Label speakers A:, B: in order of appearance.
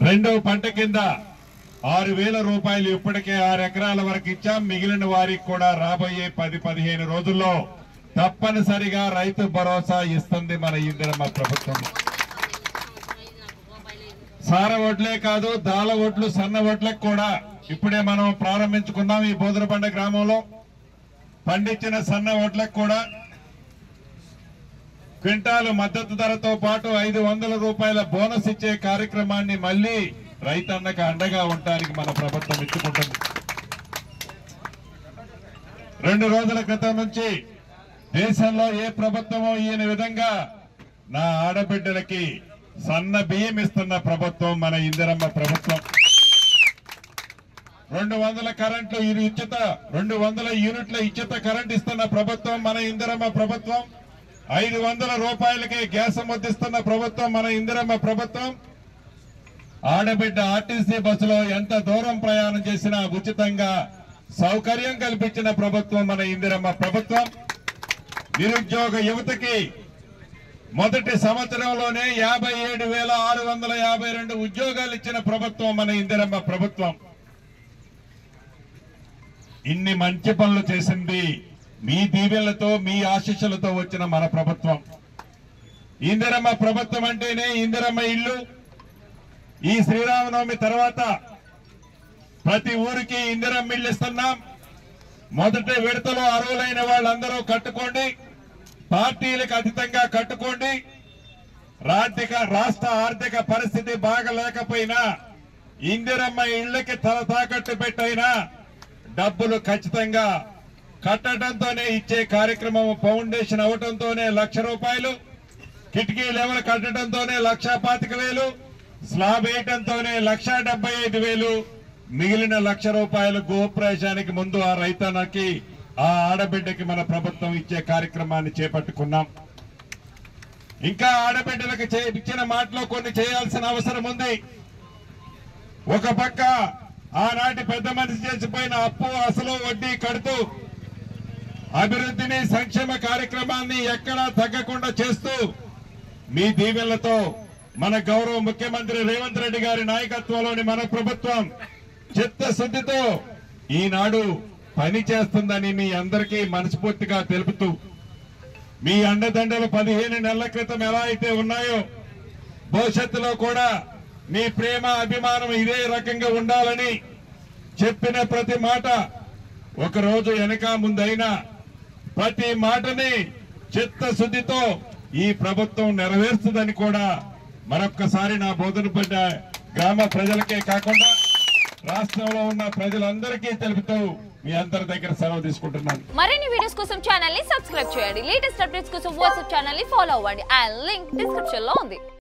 A: రెండో పంట కింద 6,000 రూపాయలు ఇప్పటికే 6 ఎకరాల వరకు ఇచ్చాం. మిగిలిన వారికి కూడా రాబోయే 10-15 రోజుల్లో తప్పనిసరిగా రైతు భరోసా ఇస్తుంది మన ఇందిరమ్మ ప్రభుత్వం. సార వడ్లే కాదు, దాల వడ్లు, సన్న వడ్లకు కూడా ఇప్పుడే మనం ప్రారంభించుకున్నాం. ఈ బోదరబండ గ్రామంలో పండించిన సన్న వడ్లకు కూడా క్వింటాలు మద్దతు ధరతో పాటు 500 రూపాయల బోనస్ ఇచ్చే కార్యక్రమాన్ని మళ్లీ రైతన్నకు అండగా ఉండడానికి మన ప్రభుత్వం ఇచ్చుకుంటుంది. 2 రోజుల క్రితం నుంచి దేశంలో ఏ ప్రభుత్వమో ఈయన విధంగా నా ఆడబిడ్డలకి సన్న బియ్యం ఇస్తున్న ప్రభుత్వం మన ఇందిరమ్మ ప్రభుత్వం. 200 కరెంట్లు ఉచిత 200 యూనిట్ల ఉచిత కరెంట్ ఇస్తున్న ప్రభుత్వం మన ఇందిరమ్మ ప్రభుత్వం. 500 రూపాయలకే గ్యాస్ ముద్దిస్తున్న ప్రభుత్వం మన ఇందిరమ్మ ప్రభుత్వం. ఆడబిడ్డ ఆర్టీసీ బస్సులో ఎంత దూరం ప్రయాణం చేసినా ఉచితంగా సౌకర్యం కల్పించిన ప్రభుత్వం మన ఇందిరమ్మ ప్రభుత్వం. నిరుద్యోగ యువతకి మొదటి సంవత్సరంలోనే 57,652 ఉద్యోగాలు ఇచ్చిన ప్రభుత్వం మన ఇందిరమ్మ ప్రభుత్వం. ఇన్ని మంచి పనులు చేసింది మీ దీవెనలతో, మీ ఆశీస్సులతో వచ్చిన మన ప్రభుత్వం. ఇందిరమ్మ ప్రభుత్వం అంటేనే ఇందిరమ్మ ఇల్లు. ఈ శ్రీరామనవమి తర్వాత ప్రతి ఊరికి ఇందిరమ్మ ఇల్లు ఇస్తున్నాం. మొదటి విడతలో అర్హులైన వాళ్ళందరూ కట్టుకోండి, పార్టీలకు అతీతంగా కట్టుకోండి. రాష్ట్ర ఆర్థిక పరిస్థితి బాగలేకపోయినా ఇందిరమ్మ ఇళ్లకి తల తాకట్టు పెట్టైనా డబ్బులు ఖచ్చితంగా కట్టడంతోనే ఇచ్చే కార్యక్రమం. ఫౌండేషన్ అవటంతోనే 1,00,000 రూపాయలు, కిటికీ లెవెల్ కట్టడంతోనే 1,25,000, స్లాబ్ వేయటంతోనే 1,75,000, మిగిలిన 1,00,000 రూపాయలు గోప్రవేశానికి ముందు ఆ రైతన్నకి, ఆ ఆడబిడ్డకి మన ప్రభుత్వం ఇచ్చే కార్యక్రమాన్ని చేపట్టుకున్నాం. ఇంకా ఆడబిడ్డలకు ఇచ్చిన మాటలో కొన్ని చేయాల్సిన అవసరం ఉంది. ఒక పక్క ఆనాటి పెద్ద మనిషి చేసిపోయిన అప్పు, అసలు, వడ్డీ కడుతూ అభివృద్ధిని, సంక్షేమ కార్యక్రమాన్ని ఎక్కడా తగ్గకుండా చేస్తూ మీ దీవెనలతో మన గౌరవ ముఖ్యమంత్రి రేవంత్ రెడ్డి గారి నాయకత్వంలోని మన ప్రభుత్వం చిత్తశుద్ధితో ఈనాడు పని చేస్తుందని మీ అందరికీ మనస్ఫూర్తిగా తెలుపుతూ, మీ అండదండలు 15 నెలల క్రితం ఎలా అయితే ఉన్నాయో భవిష్యత్తులో కూడా మీ ప్రేమ, అభిమానం ఇదే రకంగా ఉండాలని చెప్పిన ప్రతి మాట ఒకరోజు వెనక ముందైనా ప్రతి మాటని చిత్తశుద్ధితో ఈ ప్రభుత్వం నెరవేరుస్తుందని కూడా మరొక్కసారి నా బోధనపడ్డ గ్రామ ప్రజలకే కాకుండా రాష్ట్రంలో ఉన్న ప్రజలందరికీ తెలుపుతూ మీ అందరి దగ్గర సెలవు తీసుకుంటున్నాను.
B: మరిన్ని వీడియోస్ కోసం ఛానల్ ని సబ్స్క్రైబ్ చేయండి. లేటెస్ట్ అప్డేట్స్ కోసం వాట్సాప్ ఛానల్ ని ఫాలో అవ్వండి. ఆ లింక్ డిస్క్రిప్షన్ లో ఉంది.